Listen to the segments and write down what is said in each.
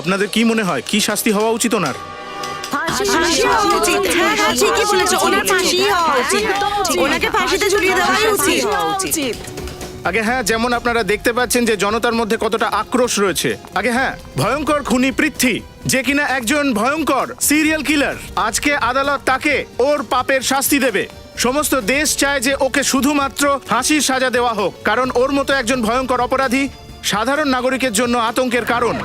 আপনাদের কি মনে হয় কি শাস্তি হওয়া উচিত ওনার? ফাঁসি হওয়া উচিত। হ্যাঁ, হ্যাঁ, ঠিকই বলেছো, ওনার ফাঁসি হওয়া উচিত। ওনাকে ফাঁসিতে ঝুলিয়ে দেওয়াই উচিত। আগে হ্যাঁ, যেমন আপনারা দেখতে পাচ্ছেন যে জনতার মধ্যে কতটা আক্রোশ রয়েছে। আগে হ্যাঁ, ভয়ঙ্কর খুনি পৃথ্বী, যে কিনা একজন ভয়ঙ্কর সিরিয়াল কিলার, আজকে আদালত তাকে ওর পাপের শাস্তি দেবে। সমস্ত দেশ চায় যে ওকে শুধুমাত্র ফাঁসির সাজা দেওয়া হোক, কারণ ওর মতো একজন ভয়ঙ্কর অপরাধী সাধারণ নাগরিকের জন্য আতঙ্কের কারণ।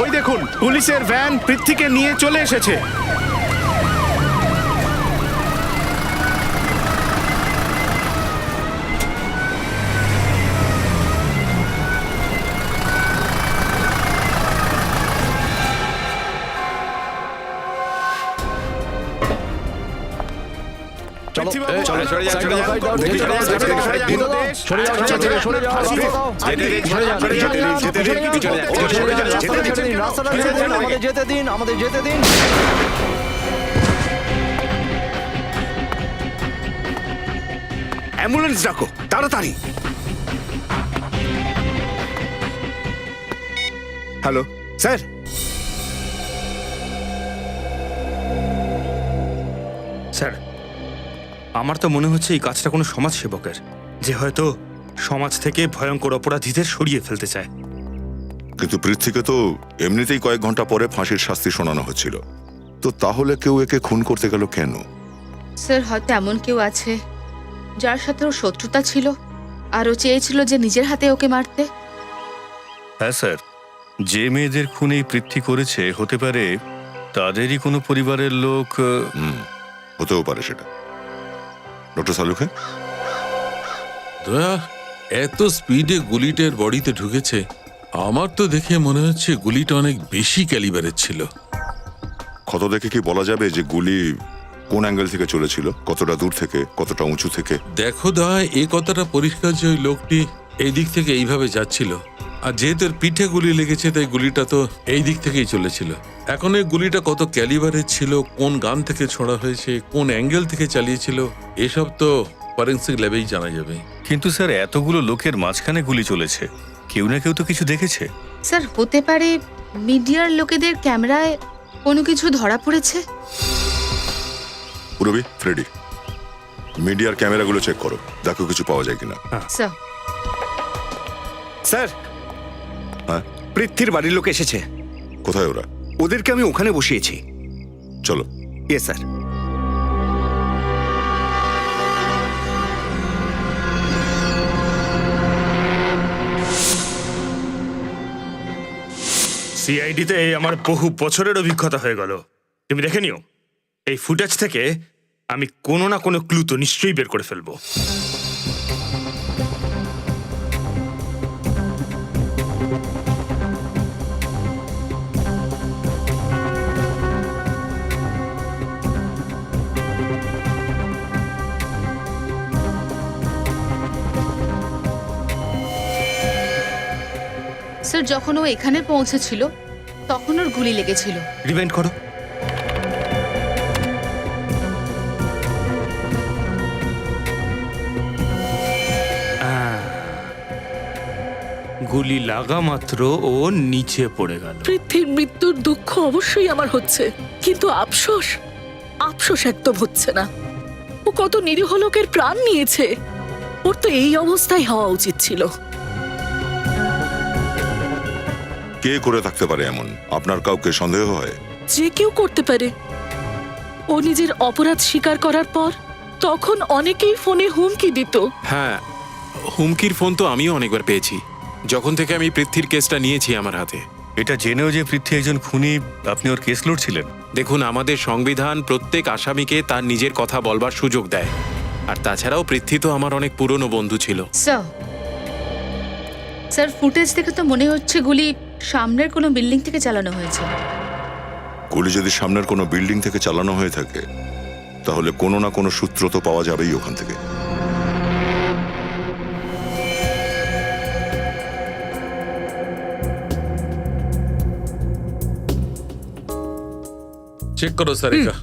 ওই দেখুন, পুলিশের ভ্যান পৃথ্বীকে নিয়ে চলে এসেছে। যেতে দিন, আমাদের যেতে দিন। অ্যাম্বুলেন্স ডাকো তাড়াতাড়ি। Hello sir. স্যার, আমার তো মনে হচ্ছে এই কাজটা কোনো সমাজসেবকের, যে হয়তো সমাজ থেকে ভয়ঙ্কর অপরাধীদের সরিয়ে ফেলতে চায়। কিন্তু পৃথ্বীকে তো এমনিতেই কয়েক ঘন্টা পরে ফাঁসির শাস্তি শোনানো হচ্ছিল, তো তাহলে কেউ একে খুন করতে গেল কেন? স্যার, হয়তো এমন কেউ আছে যার সাথে ওর শত্রুতা ছিল আর ও চেয়েছিল যে নিজের হাতে ওকে মারতে। হ্যাঁ স্যার, যে মেয়েদের খুন এই পৃথ্বী করেছে হতে পারে তাদেরই কোনো পরিবারের লোক। হতেও পারে সেটা। ডক্টর সালুখে, দয়া, এত স্পিডে গুলিটার বডিতে ঢুকেছে, আমার তো দেখে মনে হচ্ছে গুলিটা অনেক বেশি ক্যালিবারের ছিল। ক্ষত দেখে কি বলা যাবে যে গুলি কোন অ্যাঙ্গেল থেকে চলেছিল, কতটা দূর থেকে, কতটা উঁচু থেকে? দেখো দয়া, এই কথাটা পরিষ্কার যে ওই লোকটি এই দিক থেকে এইভাবে যাচ্ছিল, আর যেহেতু এর পিঠে গুলি লেগেছে তাই গুলিটা তো এই দিক থেকেই চলেছিল। এখন এই গুলিটা কত ক্যালিবারের ছিল, কোন গান থেকে ছোড়া হয়েছে, কোন অ্যাঙ্গেল থেকে চালিয়েছিল, এসব তো ফরেন্সিক ল্যাবেই জানা যাবে। কিন্তু স্যার, এতগুলো লোকের মাঝখানে গুলি চলেছে, কেউ না কেউ তো কিছু দেখেছে। স্যার, হতে পারে মিডিয়ার লোকেদের ক্যামেরায় কোনো কিছু ধরা পড়েছে। পুরবি, ফ্রেডি, মিডিয়ার ক্যামেরাগুলো চেক করো, দেখো কিছু পাওয়া যায় কিনা। স্যার, স্যার, হ্যাঁ, পৃথ্বীর বাড়ির লোক এসেছে। কোথায় ওরা? ওদেরকে আমি ওখানে বসিয়েছি। চলো। Yes sir. সিআইডিতে আমার বহু বছরের অভিজ্ঞতা হয়ে গেল। তুমি দেখে নিও, এই ফুটেজ থেকে আমি কোনো না কোনো ক্লু তো নিশ্চয়ই বের করে ফেলবো। স্যার, যখন ও এখানে পৌঁছেছিল তখন ওর গুলি লেগেছিল। রিমাইন্ড করো। গুলি লাগা মাত্র ও নিচে পড়ে গেল। পৃথ্বীর মৃত্যুর দুঃখ অবশ্যই আমার হচ্ছে, কিন্তু আফসোস একদম হচ্ছে না। ও কত নিরীহ লোকের প্রাণ নিয়েছে, ওর তো এই অবস্থায় হওয়া উচিত ছিল। কে করে থাকতে পারে এমন? আপনার কাউকে সন্দেহ হয়? যে কেউ করতে পারে। ও নিজের অপরাধ স্বীকার করার পর তখন অনেকেই ফোনে হুমকি দিত। হ্যাঁ, হুমকির ফোন তো আমিও অনেকবার পেয়েছি, যখন থেকে আমি পৃথ্বীর কেসটা নিয়েছি আমার হাতে। এটা জেনেও যে পৃথ্বী একজন খুনি, আপনি ওর কেস লড়ছিলেন? দেখুন, আমাদের সংবিধান প্রত্যেক আসামিকে তার নিজের কথা বলবার সুযোগ দেয়, আর তাছাড়াও পৃথ্বী তো আমার অনেক পুরনো বন্ধু ছিল। স্যার, ফুটেজ দেখে তো মনে হচ্ছে গুলি সামনের কোনো বিল্ডিং থেকে চালানো হয়েছে। গুলি যদি সামনের কোনো বিল্ডিং থেকে চালানো হয়ে থাকে তাহলে কোনো না কোনো সূত্র তো পাওয়া যাবেই ওখান থেকে। চেক করো স্যার এটা।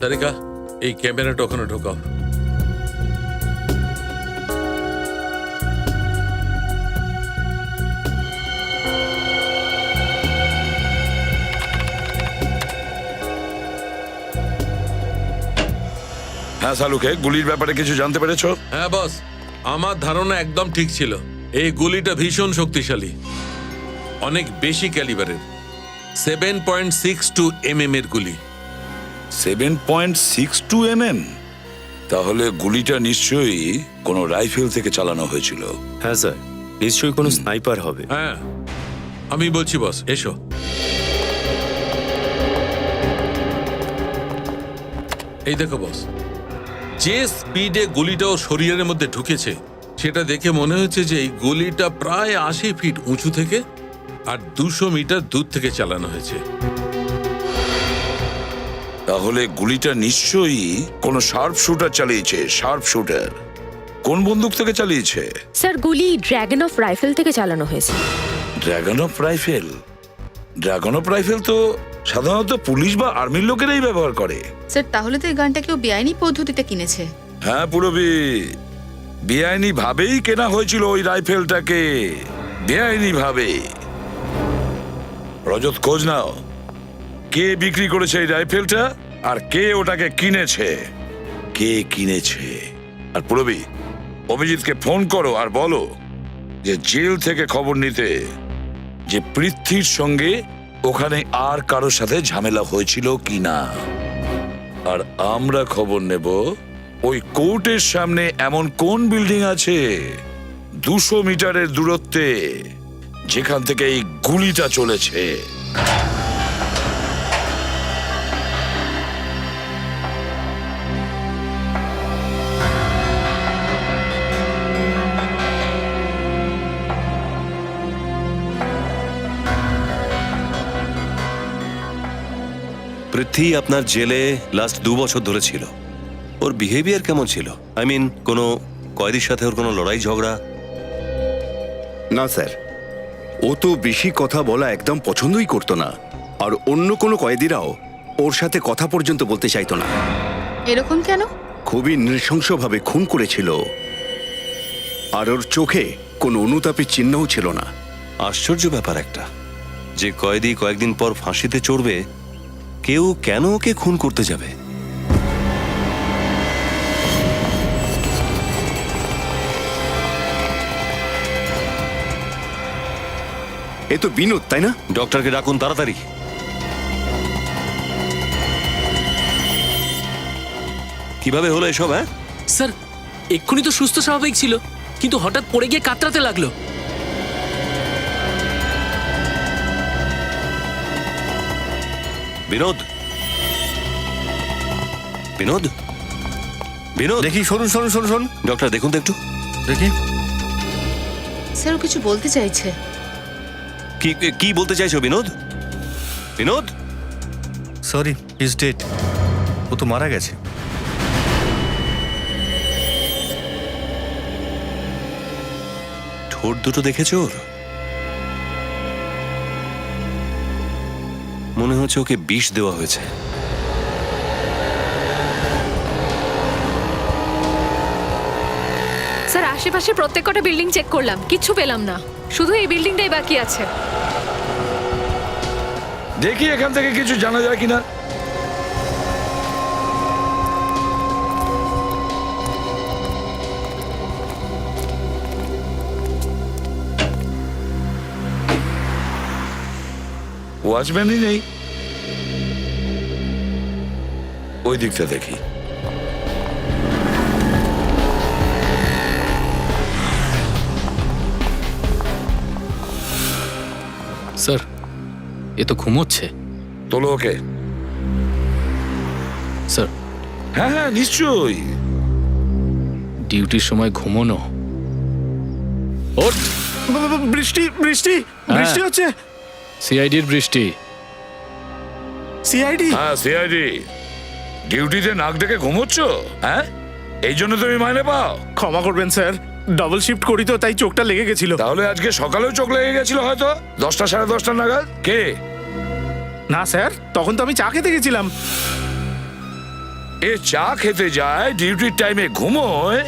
তারিকা, এই ক্যামেরাটা ওখানে ঢোকাও। হ্যাঁ সালুকে, গুলির ব্যাপারে কিছু জানতে পেরেছো? হ্যাঁ বস, আমার ধারণা একদম ঠিক ছিল। এই গুলিটা ভীষণ শক্তিশালী, অনেক বেশি ক্যালিবারের, 7.62 mm এর গুলি। 7.62 mm? তাহলে গুলিটা নিশ্চয়ই কোনো রাইফেল থেকে চালানো হয়েছিল। হ্যাঁ স্যার, নিশ্চয়ই কোনো স্নাইপার হবে। হ্যাঁ, আমি বলছি বস, এসো। এই দেখো বস, যে স্পিডে গুলিটা ওর শরীরের মধ্যে ঢুকেছে সেটা দেখে মনে হচ্ছে যে এই গুলিটা প্রায় 80 ফিট উঁচু থেকে আর 200 মিটার দূর থেকে চালানো হয়েছে। তাহলে গুলিটা নিশ্চয়ই কোনো শার্প শুটার চালিয়েছে। শার্প শুটার কোন বন্দুক থেকে চালিয়েছে? স্যার, গুলি ড্র্যাগন অফ রাইফেল থেকে চালানো হয়েছে। Dragon of rifle? Dragon of rifle তো সাধারণত পুলিশ বা আর্মির লোকেরাই ব্যবহার করে। স্যার, তাহলে তো এই গানটা কেউ বেআইনি পদ্ধতিতে কিনেছে। হ্যাঁ পুরবি, বেআইনি ভাবেই কেনা হয়েছিল ওই রাইফেলটাকে, বেআইনি ভাবে। রজত, খোঁজ নাও কে বিক্রি করেছে এই রাইফেলটা আর কে ওটাকে কিনেছে। কে কিনেছে? আর পুরবি, অভিজিৎকে ফোন করো আর বলো যে জেল থেকে খবর নিতে যে পৃথ্বীর সঙ্গে ওখানে আর কারোর সাথে ঝামেলা হয়েছিল কিনা। আর আমরা খবর নেব ওই কোর্টের সামনে এমন কোন বিল্ডিং আছে 200 মিটারের দূরত্বে যেখান থেকে এই গুলিটা চলেছে। পৃথ্বী আপনার জেলে লাস্ট 2 বছর ধরে ছিল। ওর বিহেভিয়ার কেমন ছিল? আই মিন, কোনো কয়েদির সাথে ওর কোনো লড়াই ঝগড়া? না স্যার, ও তো বেশি কথা বলা একদম পছন্দই করতো না, আর অন্য কোনো কয়েদিরাও ওর সাথে কথা পর্যন্ত বলতে চাইতো না। এরকম কেন? খুবই নৃশংসভাবে খুন করেছিল, আর ওর চোখে কোনো অনুতাপের চিহ্নও ছিল না। আশ্চর্য ব্যাপার একটা, যে কয়েদি কয়েকদিন পর ফাঁসিতে চড়বে, কেউ কেন ওকে খুন করতে যাবে? এ তো বিনোদ, তাই না? ডক্টরকে ডাকুন তাড়াতাড়ি। কিভাবে হলো এসব? হ্যাঁ স্যার, এক্ষুনি তো সুস্থ স্বাভাবিক ছিল, কিন্তু হঠাৎ পড়ে গিয়ে কাতরাতে লাগলো। বিনোদ, বিনোদ, বিনোদ, দেখি, শুনুন শুনুন শুনুন শুনুন। ডক্টর দেখুন তো একটু। দেখি। স্যার, ও কিছু বলতে চাইছে। কি কি বলতে চাইছো Binod? Binod, sorry, is dead. ও তো মারা গেছে। ঠোঁট দুটো দেখেছো ওর? মনে হচ্ছে ওকে বিষ দেওয়া হয়েছে। স্যার, আশেপাশে প্রত্যেকটা বিল্ডিং চেক করলাম, কিচ্ছু পেলাম না, শুধু এই বিল্ডিংটাই বাকি আছে। দেখি এখান থেকে কিছু জানা যায় কিনা। ওয়াচম্যানই নেই। ওই দিকটা দেখি। স্যার, এ তো ঘুমোচ্ছে। তোলো ওকে। স্যার, হ্যাঁ হ্যাঁ, নিশ্চয়ই। ডিউটির সময় ঘুমোনো। ওঠ। বৃষ্টি বৃষ্টি বৃষ্টি হচ্ছে। সিআইডির বৃষ্টি। সিআইডি? হ্যাঁ, সিআইডি। ডিউটিতে নাক ডেকে ঘুমোচ্ছ? হ্যাঁ, এই জন্য তুমি মাইনে পাও? ক্ষমা করবেন স্যার, ডাবল শিফট করি তো, তাই চোখটা লেগে গেছিল। তাহলে আজকে সকালেও চোখ লেগে গেছিল হয়তো 10টা সাড়ে 10টা নাগাদ। কে? না স্যার, তখন তো আমি চা খেতে গেছিলাম। এ চা খেতে যায়, ডিউটির টাইমে ঘুমোয়,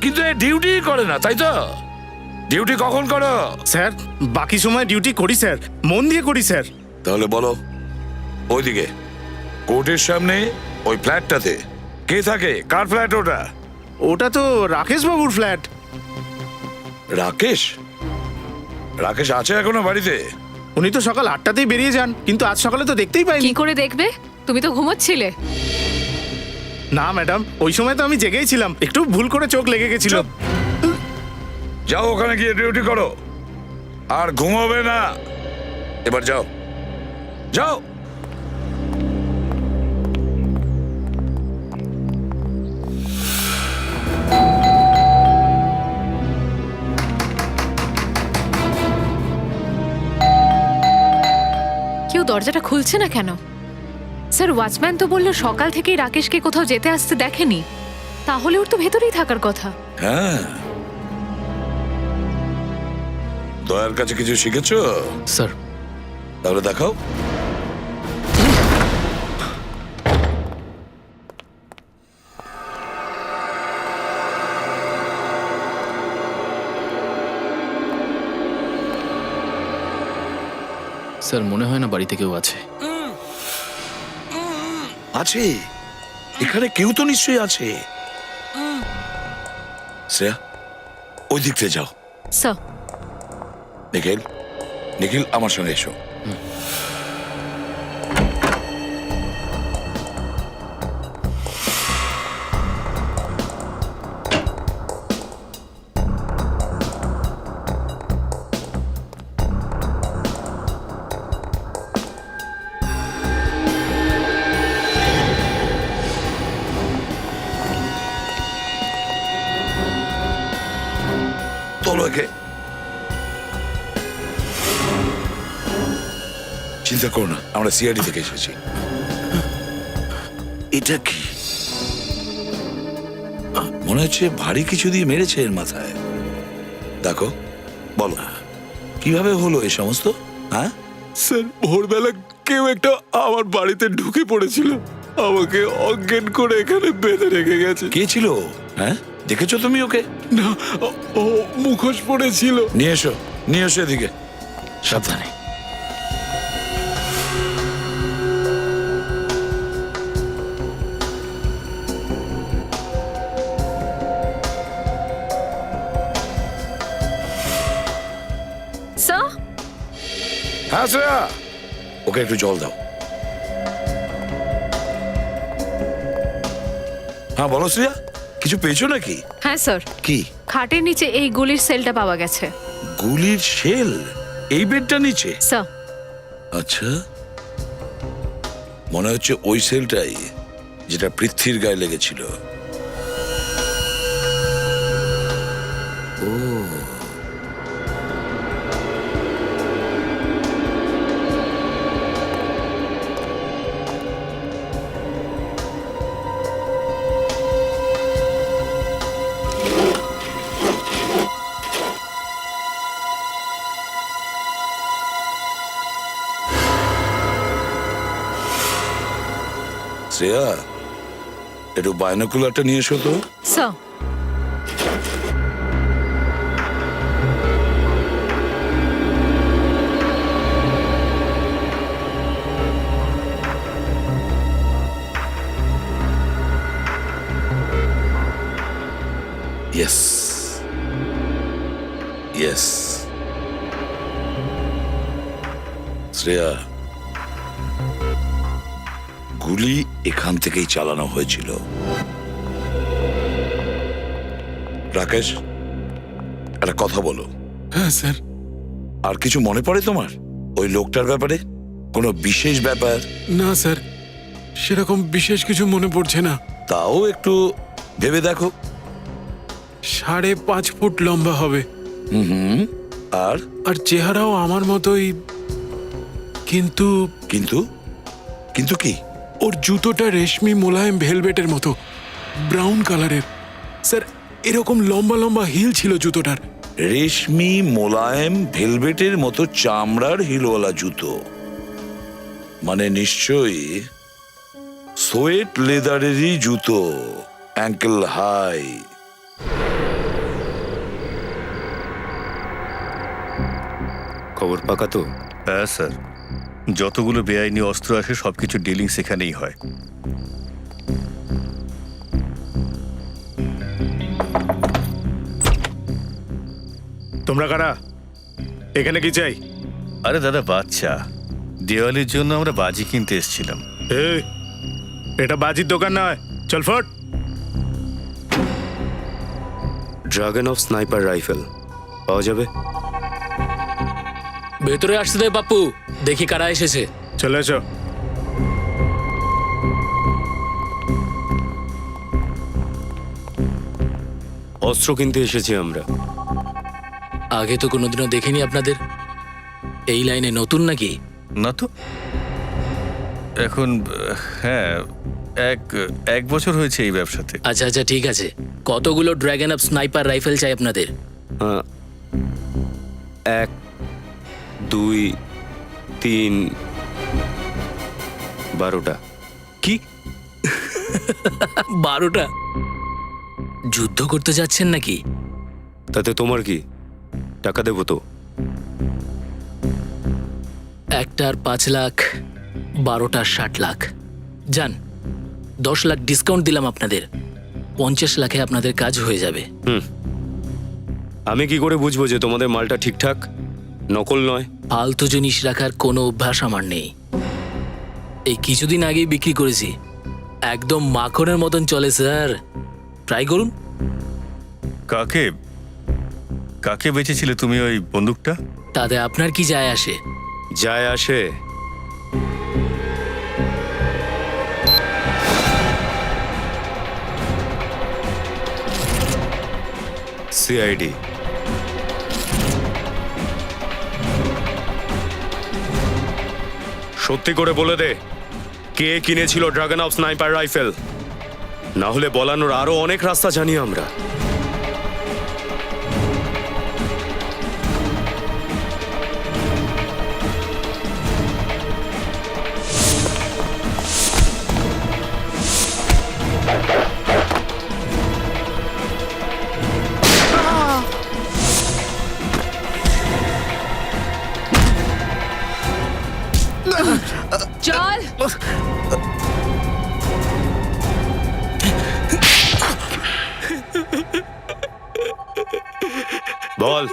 কিন্তু এ ডিউটি করে না, তাই তো? ডিউটি কখন করো? স্যার বাকি সময় ডিউটি করি স্যার, মন দিয়ে করি স্যার। তাহলে বলো, ওইদিকে কোর্টের সামনে ওই ফ্ল্যাটটাতে কে থাকে? কার ফ্ল্যাট ওটা? ওটা তো রাকেশ বাবুর ফ্ল্যাট। রাকেশ? রাকেশ আছে এখনো বাড়িতে? উনি তো সকাল 8টাতেই বেরিয়ে যান, কিন্তু আজ সকালে তো দেখতেই পাইনি। কি করে দেখবে? তুমি তো ঘুমোচ্ছিলে। না ম্যাডাম, ওই সময় তো আমি জেগেই ছিলাম, একটু ভুল করে চোখ লেগে গেছিল। চুপ! যাও ওখানে গিয়ে ডিউটি করো, আর ঘুমাবে না। এবার যাও, যাও। কেউ দরজাটা খুলছে না কেন? স্যার, ওয়াচম্যান তো বললো সকাল থেকেই রাকেশকে কোথাও যেতে আসতে দেখেনি। তাহলে ওর তো ভেতরেই থাকার কথা। হ্যাঁ, দয়ার কাছে কিছু শিখেছো? স্যার, তাহলে দেখাও। স্যার মনে হয় না বাড়িতে কেউ আছে। আছে, এখানে কেউ তো নিশ্চয়ই আছে। শ্রেয়া, ওই দিক থেকে যাও। স্যার। নিখিল, নিখিল আমার সঙ্গে এসো। তোলো একে। চিন্তা করো না, আমরা সিআইডি থেকে এসেছি। এটা কি? মনে হচ্ছে ভারী কিছু দিয়ে মেরেছে এর মাথায়। দেখো, বলো কিভাবে হলো এই সমস্ত? হ্যাঁ স্যার, ভোরবেলা কেউ একটা আমার বাড়িতে ঢুকে পড়েছিল, আমাকে অজ্ঞান করে এখানে বেঁধে রেখে গেছে। কে ছিল? হ্যাঁ, দেখেছো তুমি ওকে? না, ও মুখোশ পড়েছিল। নিয়ে এসো, নিয়ে এসো এদিকে, সাবধানে। স্যার। হ্যাঁ শ্রেয়া, ওকে একটু জল দাও। হ্যাঁ বলো শ্রেয়া, কিছু পেয়েছো নাকি? হ্যাঁ স্যার, কি? খাটের নিচে এই গুলির সেলটা পাওয়া গেছে। গুলির শেল এই বেডটা নিচে? স্যার। আচ্ছা, মনে হচ্ছে ওই সেলটাই যেটা পৃথ্বীর গায়ে লেগেছিল। ও, শ্রেয়া, একটু বাইনোকুলারটা নিয়ে এসো তো। স্যার। Yes, yes. শ্রেয়া, গুলি এখান থেকেই চালানো হয়েছিল। রাকেশ, একটা কথা বলো। হ্যাঁ স্যার। আর কিছু মনে পড়ে তোমার ওই লোকটার ব্যাপারে? কোনো বিশেষ ব্যাপার? না স্যার, সেরকম বিশেষ কিছু মনে পড়ছে না। তাও একটু ভেবে দেখো। 5.5 ফুট লম্বা হবে। হুম, আর আর চেহারাও আমার মতোই। কিন্তু কিন্তু কিন্তু কি? ওর জুতোটা রেশমি মোলায়েম ভেলভেটের মতো, ব্রাউন কালারের। স্যার, এরকম লম্বা লম্বা হিল ছিল জুতোটার। রেশমি মোলায়েম ভেলভেটের মতো চামড়ার হিলওয়ালা জুতো, মানে নিশ্চয়ই সোয়েট লেদারেরই জুতো, অ্যাঙ্কেল হাই। খবর পাকা তো? হ্যাঁ স্যার, যতগুলো বেআইনি অস্ত্র আসে সবকিছু ডিলিং সেখানেই হয়। তোমরা কারা? এখানে কি চাই? আরে দাদা, বাচ্চা, দেওয়ালির জন্য আমরা বাজি কিনতে এসেছিলাম। এই, এটা বাজির দোকান নয়, চল ফট। ড্রাগন অফ স্নাইপার রাইফেল পাওয়া যাবে? ভেতরে আসতে দে বাপু, দেখি কারা এসেছে। চলে এসো। অস্ত্র কিনতে এসেছি আমরা। আগে তো কোনোদিনও দেখিনি আপনাদের। এই লাইনে নতুন নাকি? না তো, এখন হ্যাঁ এক বছর হয়েছে এই ব্যবসাতে। আচ্ছা আচ্ছা, ঠিক আছে। কতগুলো ড্র্যাগন আপ স্নাইপার রাইফেল চাই আপনাদের? 1, 2, 3, 12টা। কি 12টা? যুদ্ধ করতে যাচ্ছেন নাকি? তাতে তোমার কি? টাকা দেবো তো। একটার 5 লাখ, 12টার 60 লাখ। যান, 10 লাখ ডিসকাউন্ট দিলাম আপনাদের। 50 লাখে আপনাদের কাজ হয়ে যাবে। আমি কি করে বুঝবো যে তোমাদের মালটা ঠিকঠাক, নকল নয়? ফালতু জিনিস রাখার কোনো অভ্যাস আমার নেই। এই কিছুদিন আগেই বিক্রি করেছি, একদম মাখনের মতন চলে স্যার। ট্রাই করুন। কাকে কাকে বেচেছিলে তুমি ওই বন্দুকটা? তাতে আপনার কি যায় আসে? যায় আসে। সিআইডি। সত্যি করে বলে দে, কে কিনেছিল ড্রাগন অফ স্নাইপার রাইফেল? না হলে বলানোর আরো অনেক রাস্তা জানি আমরা। চল। বল,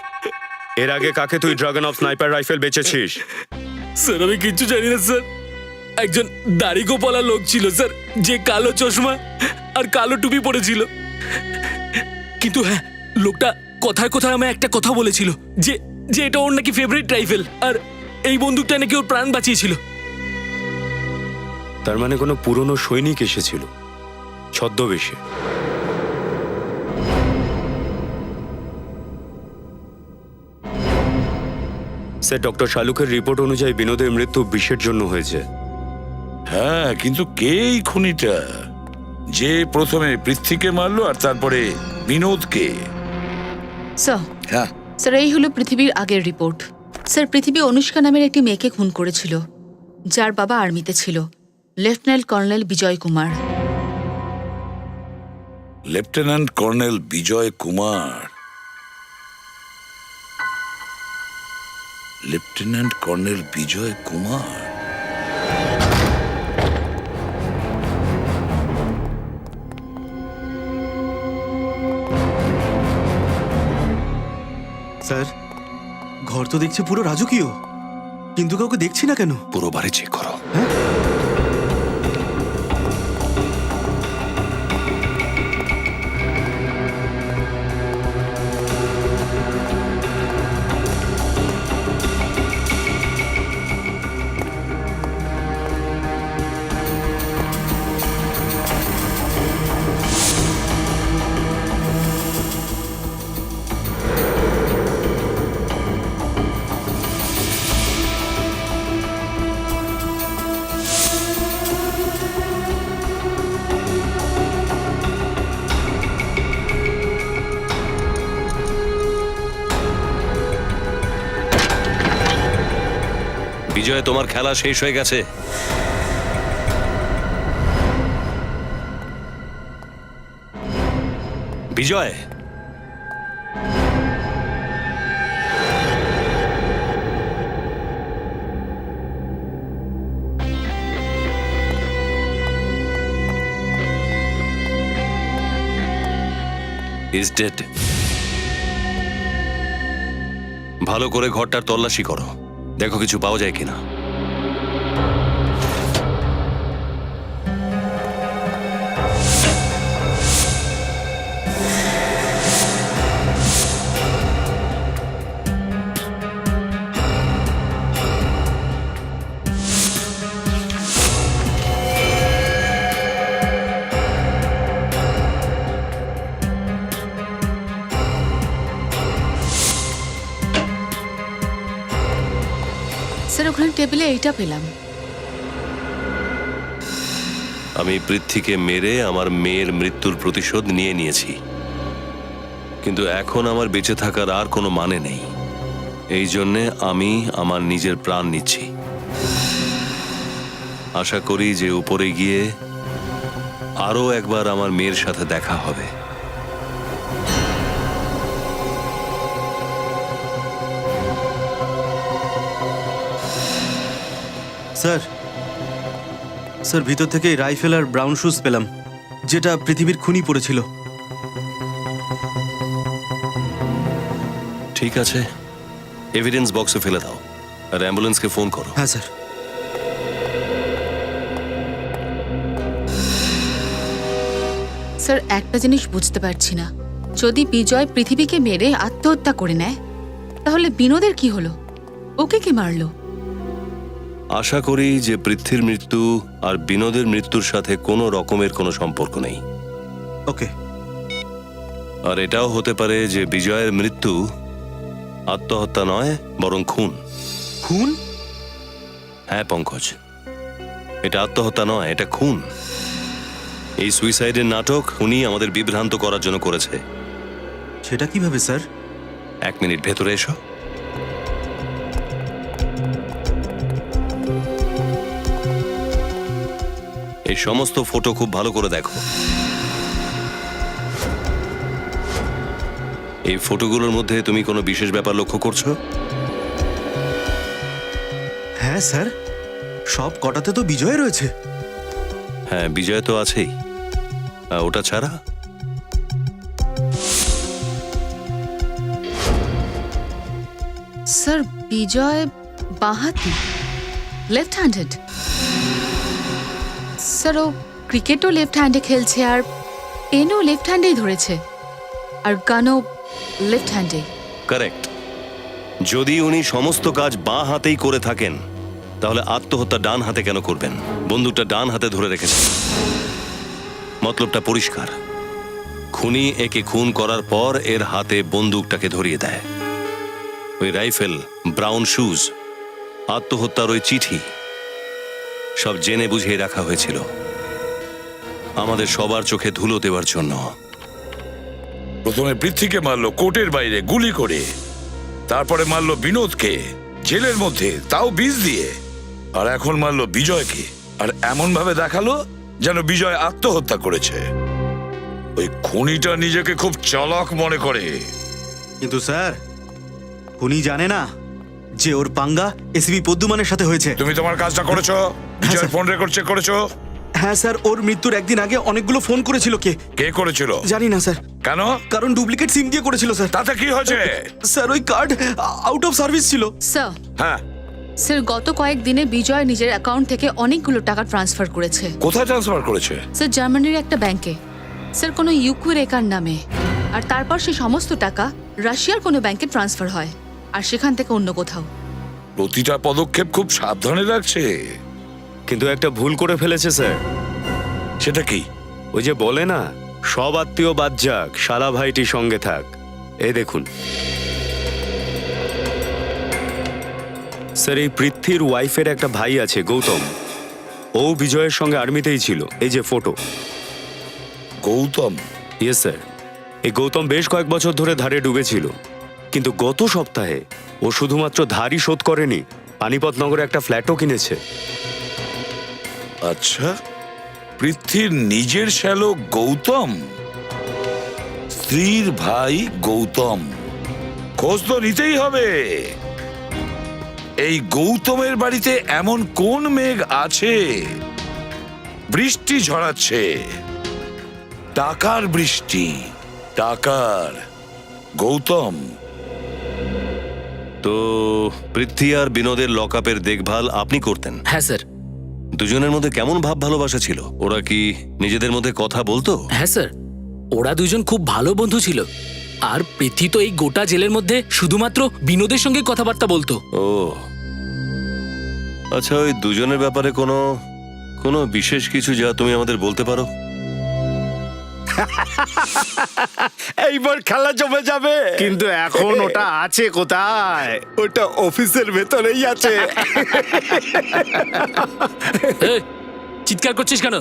এর আগে কাকে তুই ড্রাগন অফ স্নাইপার রাইফেল বেচেছিস? স্যার আমি কিচ্ছু জানি না স্যার। একজন দাড়ি গোপালা লোক ছিল স্যার, যে কালো চশমা আর কালো টুপি পরেছিল। কিন্তু হ্যাঁ, লোকটা কথায় কথায় আমায় একটা কথা বলেছিল যে যে এটা ওর নাকি ফেভারিট রাইফেল, আর এই বন্দুকটা নাকি ওর প্রাণ বাঁচিয়েছিল। তার মানে কোনো পুরনো সৈনিক এসেছিল ছদ্মবেশে। স্যার, ডক্টর শালুকের রিপোর্ট অনুযায়ী বিনোদের মৃত্যু বিষের জন্য হয়েছে। হ্যাঁ, কিন্তু কে এই খুনিটা, যে প্রথমে পৃথ্বীকে মারলো আর তারপরে বিনোদকে? স্যার, হ্যাঁ, স্যার এই হলো পৃথিবীর আগের রিপোর্ট। স্যার, পৃথিবী অনুষ্কা নামের একটি মেয়েকে খুন করেছিল, যার বাবা আর্মিতে ছিল, লেফটেন্যান্ট কর্নেল বিজয় কুমার। লেফটেন্যান্ট কর্নেল বিজয় কুমার। লেফটেন্যান্ট কর্নেল বিজয় কুমার। স্যার, ঘর তো দেখছি পুরো রাজকীয়, কিন্তু কাউকে দেখছি না কেন? পুরো বাড়ি চেক করো। বিজয়, তোমার খেলা শেষ হয়ে গেছে। বিজয়, ইজ ডেড। ভালো করে ঘরটার তল্লাশি করো, দেখো কিছু পাওয়া যায় কিনা। স্যার ওখানে টেবিলে এইটা পেলাম। আমি পৃথ্বীকে মেরে আমার মেয়ের মৃত্যুর প্রতিশোধ নিয়ে নিয়েছি, কিন্তু এখন আমার বেঁচে থাকার আর কোনো মানে নেই। এই জন্যে আমি আমার নিজের প্রাণ নিচ্ছি। আশা করি যে উপরে গিয়ে আরো একবার আমার মেয়ের সাথে দেখা হবে। স্যার, স্যার ভিতর থেকে রাইফেল আর ব্রাউন শুজ পেলাম, যেটা পৃথিবীর খুনি পড়েছিল। ঠিক আছে, এভিডেন্স বক্সে ফেলে দাও আর অ্যাম্বুলেন্সকে ফোন করো। হ্যাঁ স্যার। স্যার একটা জিনিস বুঝতে পারছি না, যদি বিজয় পৃথিবীকে মেরে আত্মহত্যা করে নেয় তাহলে বিনোদের কি হলো? ওকে কে মারলো? আশা করি যে পৃথ্বীর মৃত্যু আর বিনোদের মৃত্যুর সাথে কোনো রকমের কোনো সম্পর্ক নেই। ওকে। আর এটাও হতে পারে যে বিজয়ের মৃত্যু আত্মহত্যা নয়, বরং খুন। খুন? হ্যাঁ পঙ্কজ, এটা আত্মহত্যা নয়, এটা খুন। এই সুইসাইডের নাটক উনি আমাদের বিভ্রান্ত করার জন্য করেছে। সেটা কিভাবে স্যার? 1 মিনিট ভেতরে এসো। এই সমস্ত ফটো খুব ভালো করে দেখো। এই ফটোগুলোর মধ্যে তুমি কোনো বিশেষ ব্যাপার লক্ষ্য করছো? হ্যাঁ স্যার, সব কটাতে তো বিজয় রয়েছে। হ্যাঁ, বিজয় তো আছেই। ওটা ছাড়া স্যার বিজয় বাঁহাতি, লেফট হ্যান্ডেড। স্যার ও ক্রিকেটও লেফট হ্যান্ডে খেলছে, আর পেনও লেফট হ্যান্ডেই ধরেছে, আর গানও লেফট হ্যান্ডে। কারেক্ট। যদি উনি সমস্ত কাজ বাঁ হাতেই করে থাকেন, তাহলে আত্মহত্যা ডান হাতে কেন করবেন? বন্দুকটা ডান হাতে ধরে রেখেছেন, মতলবটা পরিষ্কার। খুনি একে খুন করার পর এর হাতে বন্দুকটাকে ধরিয়ে দেয়। ওই রাইফেল, ব্রাউন শুজ, আত্মহত্যার ওই চিঠি, সব জেনে বুঝিয়ে রাখা হয়েছিল আমাদের সবার চোখে ধুলো দেওয়ার জন্য। প্রথমে পৃথ্বীকে মারলো কোর্টের বাইরে গুলি করে, তারপরে মারলো বিনোদকে জেলের মধ্যে, তাও বিষ দিয়ে, আর এখন মারলো বিজয়কে, আর এমন ভাবে দেখালো যেন বিজয় আত্মহত্যা করেছে। ওই খুনিটা নিজেকে খুব চালাক মনে করে। কিন্তু স্যার, খুনি জানে না যে ওর পাঙ্গা এসিপি পদ্মুমানের সাথে হয়েছে। তুমি তোমার কাজটা করেছো? বিজয় ফোন রেকর্ড চেক করেছো? হ্যাঁ স্যার, ওর মৃত্যুর একদিন আগে অনেকগুলো ফোন করেছিল। কে করেছিল? জানি না স্যার। কেন? কারণ ডুপ্লিকেট সিম দিয়ে করেছিল স্যার। তাতে কি হয়েছে? স্যার ওই কার্ড আউট অফ সার্ভিস ছিল। স্যার, হ্যাঁ স্যার গত কয়েকদিনে বিজয় নিজের অ্যাকাউন্ট থেকে অনেকগুলো টাকা ট্রান্সফার করেছে। কোথায় ট্রান্সফার করেছে? স্যার জার্মানির একটা ব্যাংকে, স্যার কোনো ইউকুর একার নামে, আর তারপর সেই সমস্ত টাকা রাশিয়ার কোনো ব্যাংকে ট্রান্সফার হয়, আর সেখান থেকে অন্য কোথাও। প্রতিটা পদক্ষেপ খুব সাবধানে রাখছে। কিন্তু একটা ভুল করে ফেলেছে স্যার। সেটা কি? ওই যে বলে না, সব আত্মীয় বাদ যাক, শালা ভাইটি সঙ্গে থাক। এই দেখুন স্যার, এই পৃথ্বীর ওয়াইফের একটা ভাই আছে গৌতম, ও বিজয়ের সঙ্গে আর্মিতেই ছিল। এই যে ফটো। গৌতম? Yes sir. এই গৌতম বেশ কয়েক বছর ধরে ধারে ডুবেছিল, কিন্তু গত সপ্তাহে ও শুধুমাত্র ধারই শোধ করেনি, পানিপত নগরে একটা ফ্ল্যাটও কিনেছে। আচ্ছা, পৃথ্বীর নিজের শ্যালক গৌতম স্ত্রীর ভাই গৌতম। খোঁজ তো নিতেই হবে। এই গৌতমের বাড়িতে এমন কোন মেঘ আছে বৃষ্টি ঝরাচ্ছে, টাকার বৃষ্টি, টাকার। গৌতম তো পৃথ্বী আর বিনোদের লকআপের দেখভাল আপনি করতেন? হ্যাঁ স্যার। দুজনের মধ্যে কেমন ভাব ভালোবাসা ছিল? ওরা কি নিজেদের মধ্যে কথা বলতো? হ্যাঁ স্যার, ওরা দুজন খুব ভালো বন্ধু ছিল। আর পৃথ্বী তো এই গোটা জেলের মধ্যে শুধুমাত্র বিনোদের সঙ্গে কথাবার্তা বলতো। ও আচ্ছা, ওই দুজনের ব্যাপারে কোনো কোনো বিশেষ কিছু যা তুমি আমাদের বলতে পারো? এইবার খেলা জমে যাবে। কিন্তু এখন ওটা আছে কোথায়? ওটা অফিসের ভেতরেই আছে। এই, চিৎকার করছিস কেন?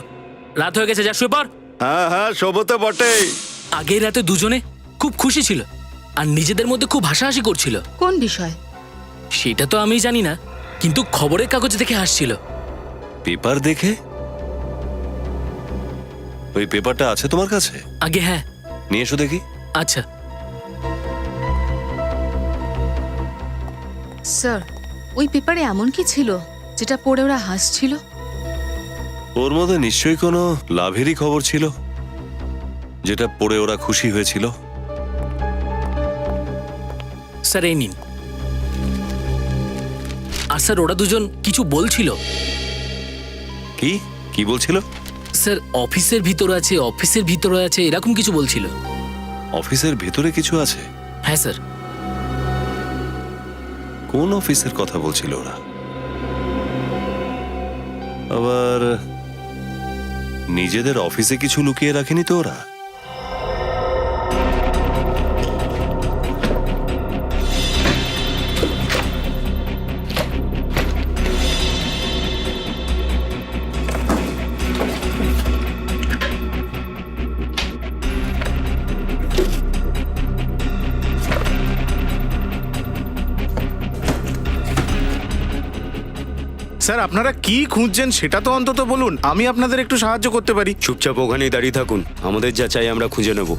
রাত হয়ে গেছে, যা শুয়ে পড়। হ্যাঁ হ্যাঁ, শোভতে বটেই। আগের রাতে দুজনে খুব খুশি ছিল আর নিজেদের মধ্যে খুব হাসাহাসি করছিল। কোন বিষয়? সেটা তো আমি জানি না, কিন্তু খবরের কাগজ দেখে হাসছিল। পেপার দেখে? ওই পেপারটা আছে তোমার কাছে? আগে হ্যাঁ। নিয়ে এসো দেখি। আচ্ছা। স্যার, ওই পেপারে এমন কি ছিল যেটা পড়ে ওরা হাসছিল? ওর মধ্যে নিশ্চয়ই কোনো লাভেরই খবর ছিল, যেটা পড়ে ওরা খুশি হয়েছিল। স্যার এই নিন। আর স্যার, ওরা দুজন কিছু বলছিল। কি কি বলছিল? স্যার, অফিসের ভিতরে আছে, অফিসের ভিতরে আছে, এরকম কিছু বলছিল। অফিসের ভেতরে কিছু আছে? হ্যাঁ স্যার। কোন অফিসের কথা বলছিল ওরা? আবার নিজেদের অফিসে কিছু লুকিয়ে রাখেনি তো ওরা? স্যার, আপনারা কি খুঁজছেন সেটা তো অন্তত বলুন, আমি আপনাদের একটু সাহায্য করতে পারি। চুপচাপ ওখানেই দাঁড়িয়ে থাকুন, আমাদের যা চাই আমরা খুঁজে নেব।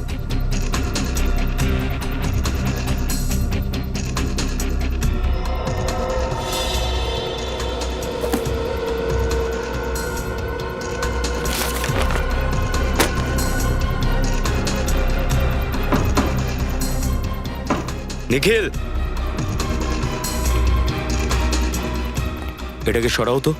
নিখিল, এটাকে সরাও তো।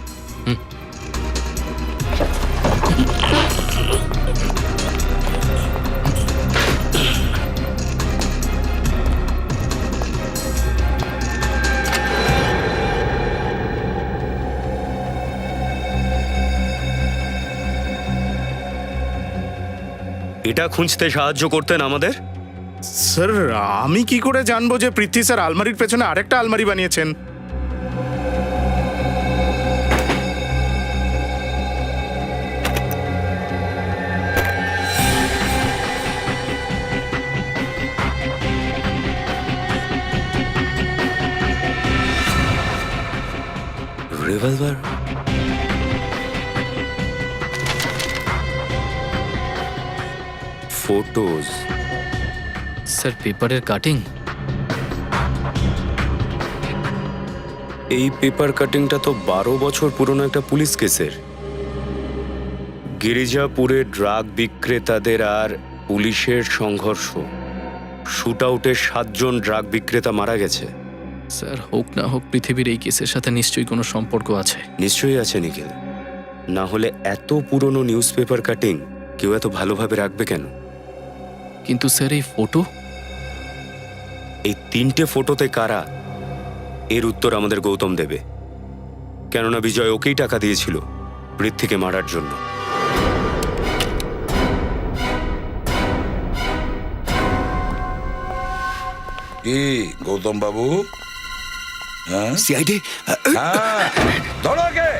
এটা খুঁজতে সাহায্য করতেন আমাদের? স্যার, আমি কি করে জানবো যে পৃথ্বী স্যার আলমারির পেছনে আরেকটা আলমারি বানিয়েছেন? রিভলভার? ফটোজ? স্যার, পেপারের কাটিং। এই পেপার কাটিংটা তো 12 বছর পুরনো একটা পুলিশ কেসের। গিরিজাপুরে ড্রাগ বিক্রেতাদের আর পুলিশের সংঘর্ষ, শুট আউটে 7 জন ড্রাগ বিক্রেতা মারা গেছে। স্যার, হোক না হোক পৃথিবীর এই কেসের সাথে নিশ্চয়ই কোনো সম্পর্ক আছে। নিশ্চয়ই আছে নিখিল, না হলে এত পুরনো নিউজ পেপার কাটিং কেউ এত ভালোভাবে রাখবে কেন? কিন্তু স্যার, এই ফটো? এই 3টে ফটোতে কারা, এর উত্তর আমাদের গৌতম দেবে। কেননা বিজয় ওকেই টাকা দিয়েছিল পৃথ্বীকে মারার জন্য। কি গৌতম বাবু? হ্যাঁ, সিআইডি। হ্যাঁ, ধরো কে?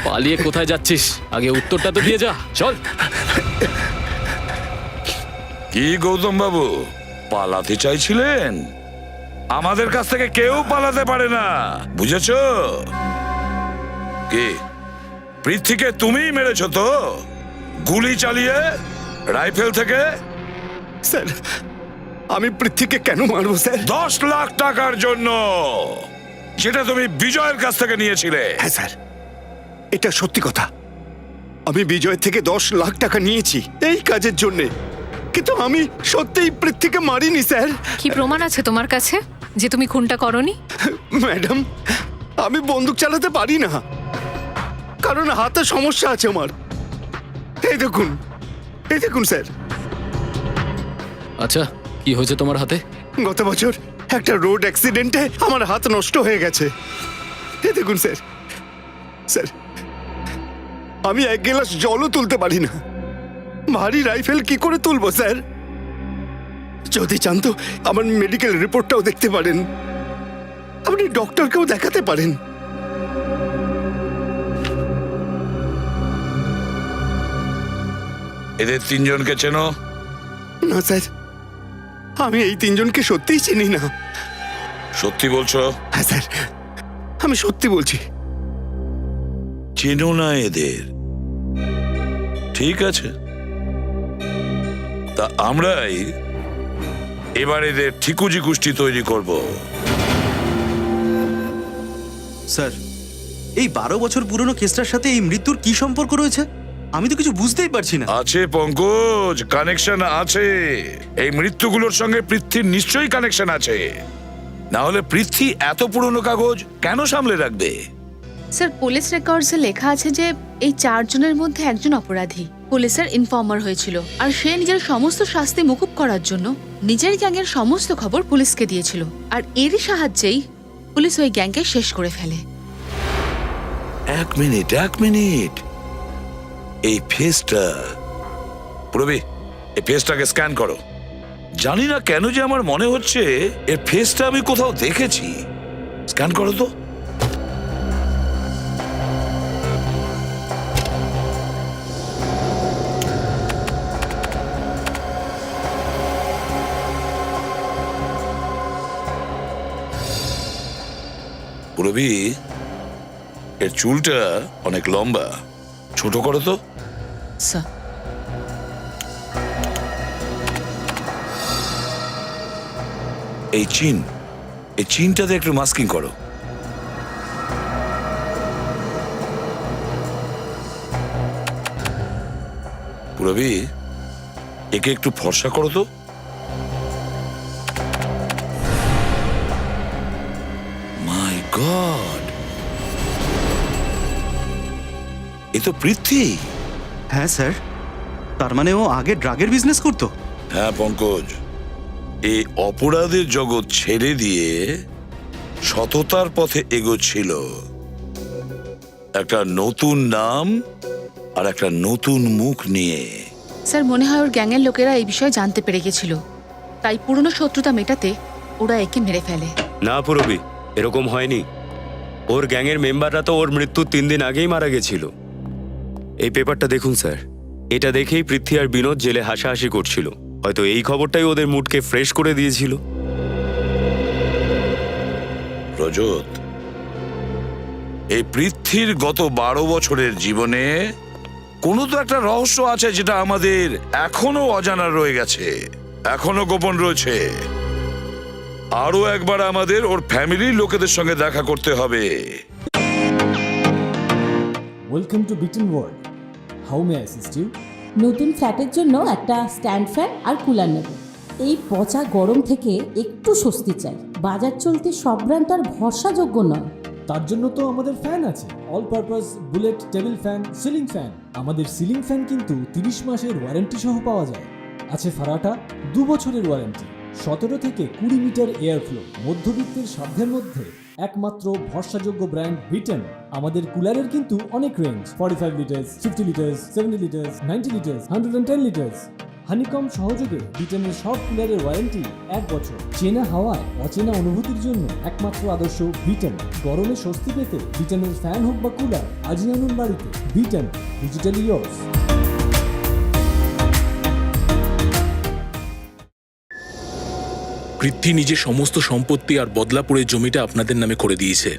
পালিয়ে কোথায় যাচ্ছিস? আগে উত্তরটা তো দিয়ে যা, চল। কি গৌতম বাবু, পালাতে চাইছিলেন? আমাদের কাছ থেকে কেউ পালাতে পারে না, বুঝেছো? কি পৃথ্বীকে তুমিই মেরেছো তো, গুলি চালিয়ে রাইফেল থেকে? স্যার, আমি পৃথ্বীকে কেন মারবো স্যার? 10 লাখ টাকার জন্য, যেটা তুমি বিজয়ের কাছ থেকে নিয়েছিলে। হ্যাঁ স্যার, এটা সত্যি কথা। আমি বিজয় থেকে 10 লাখ টাকা নিয়েছি এই কাজের জন্যে, কিন্তু আমি সত্যিই পৃথ্বীকে মারিনি স্যার। কি প্রমাণ আছে তোমার কাছে যে তুমি খুনটা করনি? ম্যাডাম, আমি বন্দুক চালাতে পারি না, কারণ হাতে সমস্যা আছে আমার। এই দেখুন, এই দেখুন স্যার। আচ্ছা, কি হয়েছে তোমার হাতে? গত বছর একটা রোড অ্যাক্সিডেন্টে আমার হাত নষ্ট হয়ে গেছে। এই দেখুন স্যার। স্যার, আমি 1 গ্লাস জলও তুলতে পারি না, ভারী রাইফেল কি করে তুলবো স্যার? যদি চান তো আমার মেডিকেল রিপোর্টটাও দেখতে পারেন, আপনি ডক্টরকেও দেখাতে পারেন। এদের 3 জনকে চেনো? না স্যার, আমি এই 3 জনকে সত্যিই চিনি না। সত্যি বলছো? হ্যাঁ স্যার, আমি সত্যি বলছি। চেনো না এদের? ঠিক আছে, তা আমরাই এবার এদের ঠিকুজি গোষ্ঠী তৈরি করব। স্যার, এই 12 বছর পুরনো কেসটার সাথে এই মৃত্যুর কি সম্পর্ক রয়েছে? আমি তো কিছু বুঝতেই পারছি না। আছে পঙ্কজ, কানেকশন আছে। এই মৃত্যুগুলোর সঙ্গে পৃথ্বীর নিশ্চয়ই কানেকশন আছে, না হলে পৃথ্বী এত পুরনো কাগজ কেন সামলে রাখবে? স্যার, পুলিশ রেকর্ডসে লেখা আছে যে এই 4 জনের মধ্যে একজন অপরাধী পুলিশের ইনফর্মার হয়েছিল, আর সে নিজের সমস্ত শাস্তি মুকুব করার জন্য নিজের গ্যাংয়ের সমস্ত খবর পুলিশকে দিয়েছিল, আর এরই সাহায্যেই পুলিশ ওই গ্যাংকে শেষ করে ফেলে। এক মিনিট, এই ফেসটা, প্রবি এই ফেসটাকে স্ক্যান করো। জানি না কেন যে আমার মনে হচ্ছে এর ফেসটা আমি কোথাও দেখেছি। স্ক্যান করো তো। প্রবি, এর চুলটা অনেক লম্বা, ছোট করো তো। স্যার, এই চিনটাতে একটু মাস্কিং করো। পুরবি, একে একটু ফর্সা করো তো। মাই গড, এ তো পৃথ্বী। হ্যাঁ স্যার, তার মানে ও আগে ড্রাগের বিজনেস করতো? হ্যাঁ পঙ্কজ, এই অপরাধের জগৎ ছেড়ে দিয়ে সততার পথে এগোচ্ছিল। একটা নতুন নাম আর একটা নতুন মুখ নিয়ে। স্যার, মনে হয় ওর গ্যাংয়ের লোকেরা এই বিষয়ে জানতে পেরে গেছিল, তাই পুরনো শত্রুতা মেটাতে ওরা একে মেরে ফেলে। না পুরবি, এরকম হয়নি। ওর গ্যাংয়ের মেম্বাররা তো ওর মৃত্যুর 3 দিন আগেই মারা গেছিল। এই পেপারটা দেখুন স্যার, এটা দেখেই পৃথ্বী আর বিনোদ জেলে হাসাহাসি করছিল। হয়তো এই খবরটাই ওদের মুডকে ফ্রেশ করে দিয়েছিল। রজত, এই পৃথ্বীর গত 12 বছরের জীবনে কোনো তো একটা রহস্য আছে যেটা আমাদের এখনো অজানা রয়ে গেছে, এখনো গোপন রয়েছে। আরো একবার আমাদের ওর ফ্যামিলির লোকেদের সঙ্গে দেখা করতে হবে। Welcome to Bitten world. How may I assist you? নতুন ফ্ল্যাটের জন্য একটা স্ট্যান্ড ফ্যান আর কুলার নেব। এই পচা গরম থেকে একটু স্বস্তি চাই। বাজার চলতে সব ব্র্যান্ড আর ভরসাযোগ্য নয়। তার জন্য তো আমাদের ফ্যান আছে, all purpose bullet table fan, ceiling fan. আমাদের সিলিং ফ্যান কিন্তু 30 মাসের ওয়ারেন্টি সহ পাওয়া যায়। আছে ফারাটা 2 বছরের ওয়ারেন্টি, 17 থেকে 20 মিটার এয়ার ফ্লো। মধ্যবিত্তের সাধ্যের মধ্যে একমাত্র ভরসাযোগ্য ব্র্যান্ড বিটেন। আমাদের কুলারের কিন্তু অনেক range, 45 litres, 50 litres, 70 litres, 90 litres, 110 litres. Honeycomb সহযোগে বিটেনের সব কুলারের ওয়ারেন্টি 1 বছর। চেনা হাওয়ায় অচেনা অনুভূতির জন্য একমাত্র আদর্শ বিটেন। গরমে স্বস্তি পেতে বিটেনের ফ্যান হোক বা কুলার, আজই আনুন বাড়িতে। Beaten, digitally yours. পৃথ্বী নিজে সমস্ত সম্পত্তি আর বদলাপুরের জমিটা আপনাদের নামে করে দিয়েছে।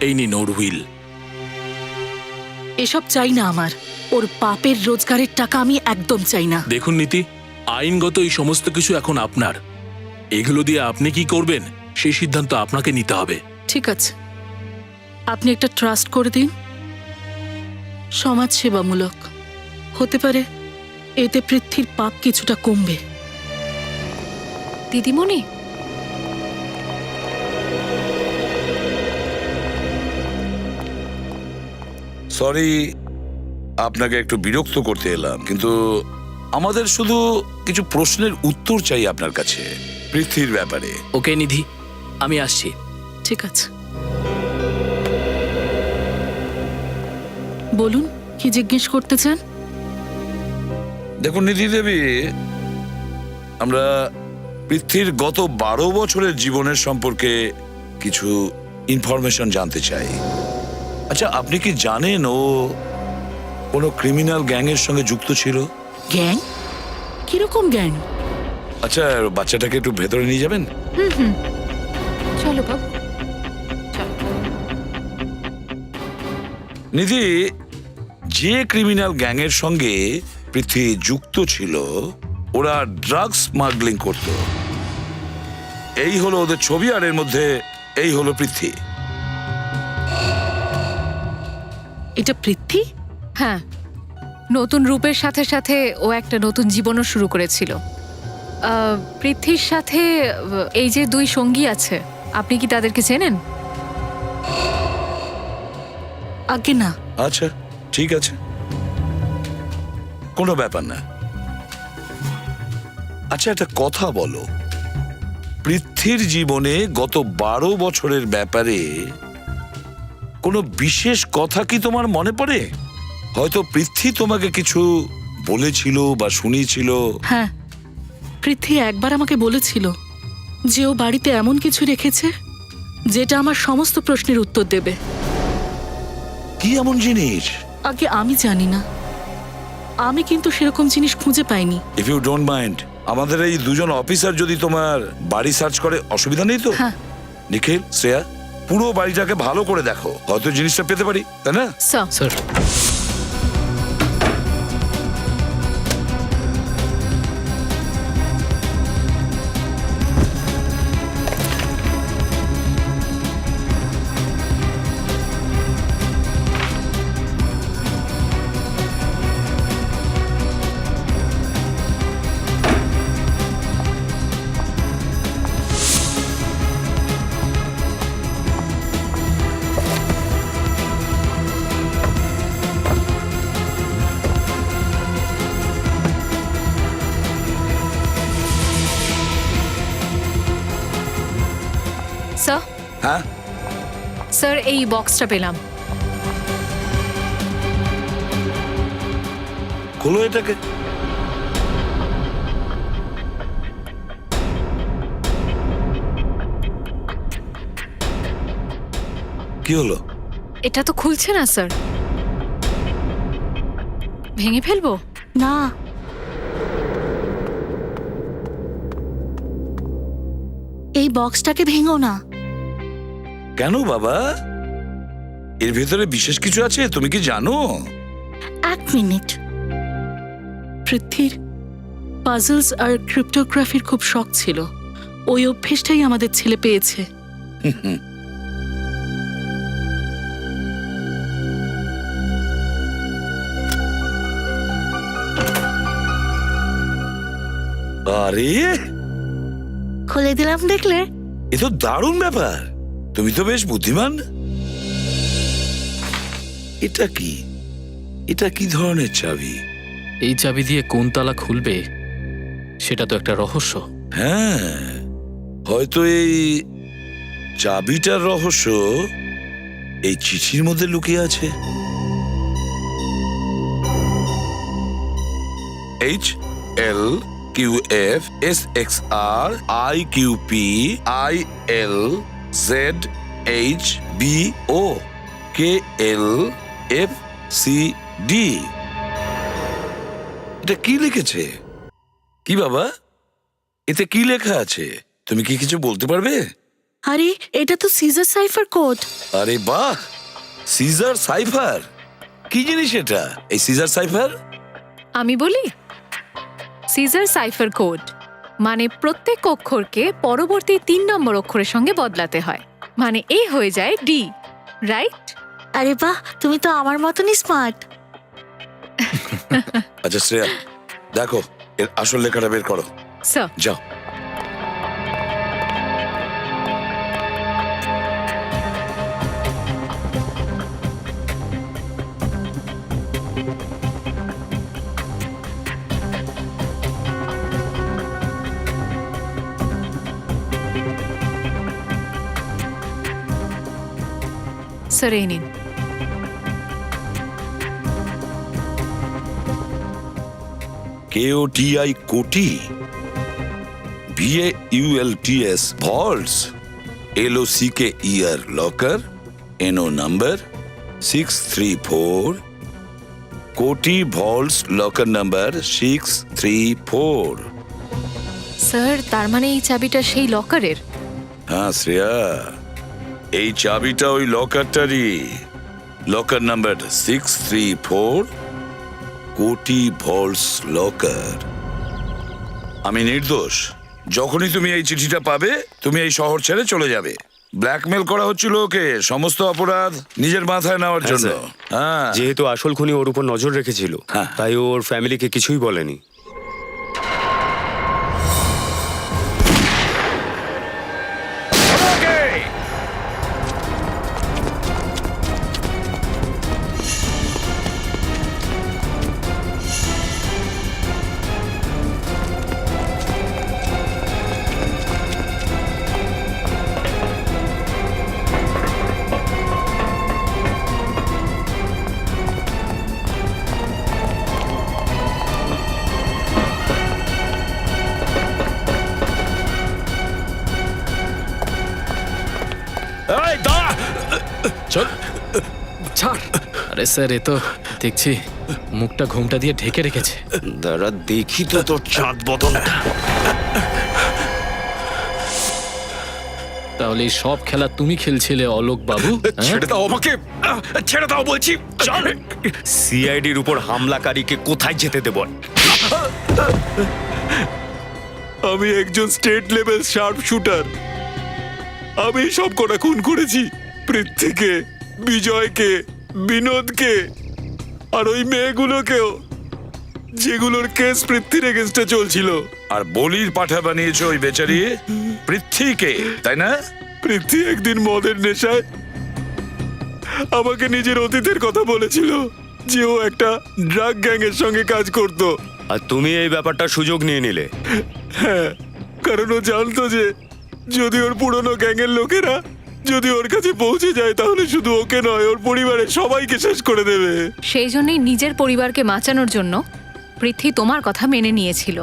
এই নিন ওর হুইল। এসব চাই না আমার। ওর পাপের রোজগারের টাকা আমি একদম চাই না। দেখুন নীতি, আইনগত এই সমস্ত কিছু এখন আপনার। এগুলো দিয়ে আপনি কি করবেন সেই সিদ্ধান্ত আপনাকে নিতে হবে। ঠিক আছে, আপনি একটা ট্রাস্ট করে দিন, সমাজ সেবামূলক হতে পারে, এতে পৃথ্বীর পাপ কিছুটা কমবে। দিদিমণি, সরি আপনাকে একটু বিরক্ত করতে এলাম, কিন্তু আমাদের শুধু কিছু প্রশ্নের উত্তর চাই আপনার কাছে পৃথ্বীর ব্যাপারে। ওকে নিধি, আমি আসছি। ঠিক আছে, বলুন কি জিজ্ঞেস করতে চান? দেখুন নিধি দেবী, আমরা পৃথ্বীর গত 12 বছরের জীবনের সম্পর্কে কিছু ইনফরমেশন জানতে চাই। আচ্ছা, আপনি কি জানেন ও কোনো ক্রিমিনাল গ্যাংয়ের সঙ্গে যুক্ত ছিল? গ্যাং? কিরকম গ্যাং? আচ্ছা, বাচ্চাটাকে একটু ভেতরে নিয়ে যাবেন? চলো বাবু। নিধি, যে ক্রিমিনাল গ্যাংয়ের সঙ্গে পৃথ্বী যুক্ত ছিল, ওরা ড্রাগস স্মাগলিং করত। এই হলো ওদের ছবি, আর এর মধ্যে এই হলো পৃথ্বী। এটা পৃথ্বী? হ্যাঁ, নতুন রূপের সাথে সাথে ও একটা নতুন জীবনও শুরু করেছিল। পৃথ্বীর সাথে এই যে 2 সঙ্গী আছে, আপনি কি তাদেরকে চেনেন? আগে না। আচ্ছা, ঠিক আছে, কোনো ব্যাপার না। আচ্ছা, একটা কথা বলো, পৃথ্বীর জীবনে গত 12 বছরের ব্যাপারে কোনো বিশেষ কথা কি তোমার মনে পড়ে? হয়তো পৃথ্বী তোমাকে কিছু বলেছিল বা শুনিয়েছিল। হ্যাঁ, পৃথ্বী একবার আমাকে বলেছিল যে ও বাড়িতে এমন কিছু রেখেছে যেটা আমার সমস্ত প্রশ্নের উত্তর দেবে। কি এমন জিনিস? আগে আমি জানি না, আমি কিন্তু সেরকম জিনিস খুঁজে পাইনি। ইফ ইউ ডোন্ট মাইন্ড, আমাদের এই 2 জন অফিসার যদি তোমার বাড়ি সার্চ করে, অসুবিধা নেই তো? হ্যাঁ। নিখিল, শ্রেয়া, পুরো বাড়িটাকে ভালো করে দেখো, হয়তো জিনিসটা পেতে পারি, তাই না? স্যার, স্যার, হ্যাঁ, স্যার এই বক্সটা পেলাম। খোলো এটাকে। কি হলো? এটা তো খুলছে না স্যার, ভেঙে ফেলবো? না, এই বক্সটাকে ভেঙো না। কেন বাবা? এর ভেতরে বিশেষ কিছু আছে, তুমি কি জানো? 1 মিনিট। পৃথ্বীর পাজলস আর ক্রিপ্টোগ্রাফির খুব শখ ছিল, ওই অভ্যেসটাই আমাদের ছেলে পেয়েছে। আরে, খুলে দিলাম, দেখলে? এ তো দারুণ ব্যাপার, তুমি তো বেশ বুদ্ধিমান। এটা কি? এটা কি ধরনের চাবি? এই চাবি দিয়ে কোন তালা খুলবে সেটা তো একটা রহস্য। হ্যাঁ, হয়তো এই চাবিটার রহস্য এই চিঠির মধ্যে লুকিয়ে আছে। HLQFSXRIQPILZHBOKLFCD। এটা কি লিখেছে? কি বাবা, এতে কি লেখা আছে? তুমি কি কিছু বলতে পারবে? আরে এটা তো সিজার সাইফার কোড। আরে বাহ, সিজার সাইফার! কি জিনিস এটা, এই সিজার সাইফার? আমি বলি, সিজার সাইফার কোড মানে প্রত্যেক অক্ষরকে পরবর্তী 3 নম্বর অক্ষরের সঙ্গে বদলাতে হয়। মানে এ হয়ে যায় ডি, রাইট? আরে বাহ, তুমি তো আমার মতনই স্মার্ট। আচ্ছা শ্রেয়া, দেখো এর আসল লেখাটা বের করো। স্যার, যাও। স্যার এই নিন। KOTI কোটি, VAULTS ভল্টস, LOCKER locker, NO number 634, কোটি ভল্টস লকার নাম্বার 634। স্যার তার মানে এই চাবিটা সেই লকারের? হ্যাঁ শ্রেয়া, এই চাবিটা ওই লকারটারই। লকার নাম্বার 634, কোটি ভল্টস লকার। আমি নির্দোষ। যখনই তুমি এই চিঠিটা পাবে, তুমি এই শহর ছেড়ে চলে যাবে। ব্ল্যাকমেল করা হচ্ছিল ওকে, সমস্ত অপরাধ নিজের মাথায় নেওয়ার জন্য। হ্যাঁ, যেহেতু আসল খুনি ওর উপর নজর রেখেছিল, তাই ওর ফ্যামিলিকে কিছুই বলেনি। ছাড়। আরে স্যার, এ তো দেখছি মুখটা ঘোমটা দিয়ে ঢেকে রেখেছে। দাঁড়া দেখি তো তোর চাঁদ বদনটা। তাহলে এই সব খেলা তুমি খেলছিলে অলোক বাবু? ছেড়ে দাও আমাকে, ছেড়ে দাও বলছি। সিআইডির উপর হামলাকারীকে কোথায় যেতে দেব? আমি একজন স্টেট লেভেল শার্প শুটার। আমি সব কটা খুন করেছি, পৃথ্বীকে, বিজয়কে, বিনোদকে, আর ওই মেয়েগুলোকেও, যেগুলোর কেস পৃথ্বীর এগেন্স্টে চলছিল। আর বলির পাঠা বানিয়েছো ওই বেচারি পৃথ্বীকে, তাই না? পৃথ্বী একদিন মদের নেশায় আমাকে নিজের অতীতের কথা বলেছিল, যে ও একটা ড্রাগ গ্যাং এর সঙ্গে কাজ করত। আর তুমি এই ব্যাপারটা সুযোগ নিয়ে নিলে? হ্যাঁ, কারণ ও জানতো যে যদি ওর পুরনো গ্যাংয়ের লোকেরা যদি ওর কাছে পৌঁছে যায়, তাহলে শুধু ওকে নয়, ওর পরিবারের সবাইকে শেষ করে দেবে। সেই জন্যই নিজের পরিবারকে বাঁচানোর জন্য পৃথ্বী তোমার কথা মেনে নিয়েছিল।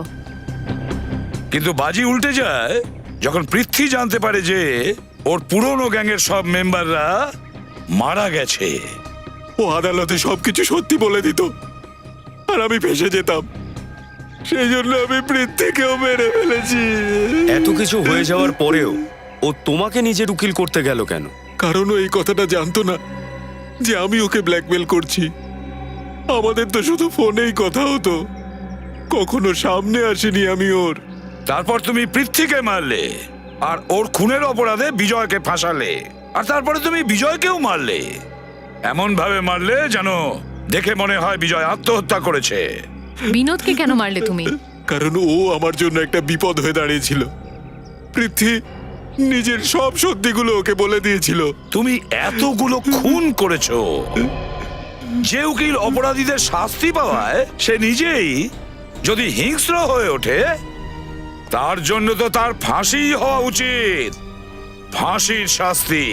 কিন্তু বাজি উল্টে যায় যখন পৃথ্বী জানতে পারে যে ওর পুরনো গ্যাংয়ের সব মেম্বাররা মারা গেছে। ও আদালতে সবকিছু সত্যি বলে দিত, আর আমি ফেঁসে যেতাম। সেই জন্য আমি পৃথ্বীকেও মেরে ফেলেছি। এত কিছু হয়ে যাওয়ার পরেও ও তোমাকে নিজের উকিল করতে গেল কেন? কারণ ও এই কথাটা জানতো না যে আমি ওকে ব্ল্যাকমেল করছি। আমাদের তো শুধু ফোনেই কথা হতো, কখনো সামনে আসেনি আমি ওর। তারপর তুমি পৃথ্বীকে মারলে, আর ওর খুনের অপরাধে বিজয়কে ফাঁসালে, আর তারপরে তুমি বিজয়কেও মারলে। এমন ভাবে মারলে যেন দেখে মনে হয় বিজয় আত্মহত্যা করেছে। বিনোদকে কেন মারলে তুমি? কারণ ও আমার জন্য একটা বিপদ হয়ে দাঁড়িয়েছিল। পৃথ্বী নিজের সব সত্যিগুলো ওকে বলে দিয়েছিল। তুমি এতগুলো খুন করেছো, যে উকিল অপরাধীদের শাস্তি পাওয়ায় সে নিজেই যদি হিংস্র হয়ে ওঠে, তার জন্য তো তার ফাঁসি হওয়া উচিত। ফাঁসির শাস্তি।